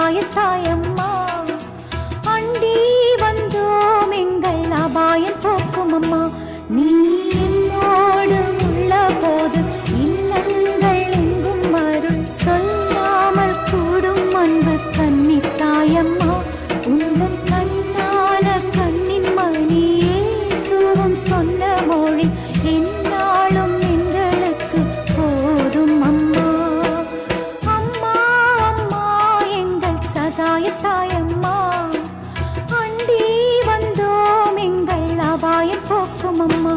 சகாயத்தாயம்மா அண்டி வந்தோம் எங்கள் அபாயம் போக்கும் அம்மா. நீ என்னோடு உள்ள போது இல்லங்கள் எங்கும் அருள் சொல்லாமல் கூடும் அன்பு கன்னித்தாயம்மா. உந்தன் கண்ணான கண்ணின் மணி இயேசுவும் சொன்ன மொழி என்னாலும் எங்களுக்கு போதும் அம்மா. அம்மா அம்மா எங்கள் சகாயத்தாயம்மா அண்டி வந்தோம் எங்கள் அபாயம் போக்கும் அம்மா.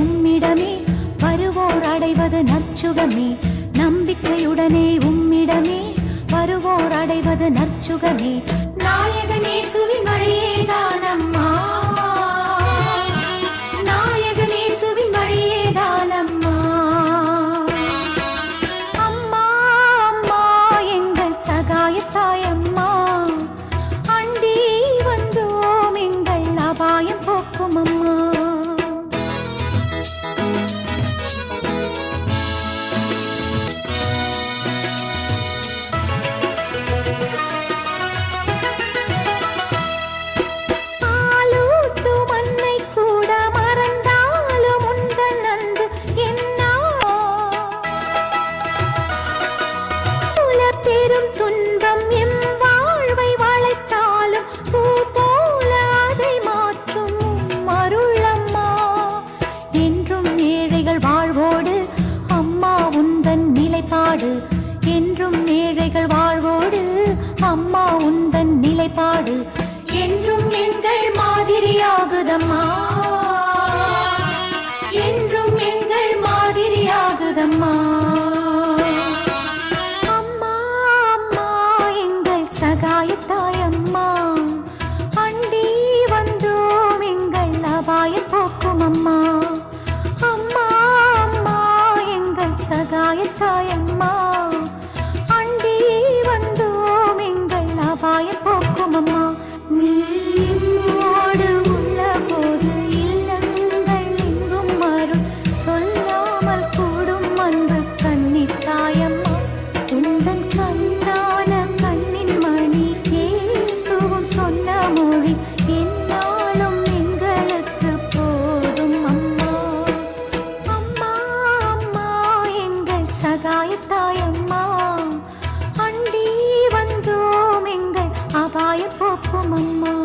உம்மிடமே வருவோர் அடைவது நற்சுகமே. நம்பிக்கையுடனே உம்மிடமே வருவோர் அடைவது நற்சுகமே. நாயகனே சுவின் வழியேதானம்மா, நாயகனே சுவின் வழியேதானம்மா. அம்மா அம்மா எங்கள் சகாயத்தாயம்மா அண்டி வந்தோம் எங்கள் அபாயம் போக்கும் அம்மா. என்றும் ஏழைகள் வாழ்வோடு அம்மா உந்தன் நிலைப்பாடு என்றும் எங்கள் மாதிரியாகுதம்மா, என்றும் எங்கள் மாதிரியாகுதம்மா. அம்மா அம்மா எங்கள் சகாயத்தாயம்மா அண்டி வந்தோம் எங்கள் அபாயம் போக்கும் அம்மா. அம்மா அம்மா எங்கள் சகாயத்தாயம்மா அண்டி வந்தோம் எங்கள் அபாயம் போக்கும் அம்மா. நீயோடு உள்ள போது இல்லங்கள் எங்கும் அருள் சொல்லாமல் கூடும் அன்பு கன்னித்தாயம்மா. உந்தன் கண்ணான கண்ணின் மணி இயேசுவும் சொன்ன மொழி என்னாலும் எங்களுக்கு போதும் அம்மா. அம்மா அம்மா எங்கள் சகாயத்தாயம்மா அண்டி வந்தோம் எங்கள் அபாயம் போக்கும் அம்மா.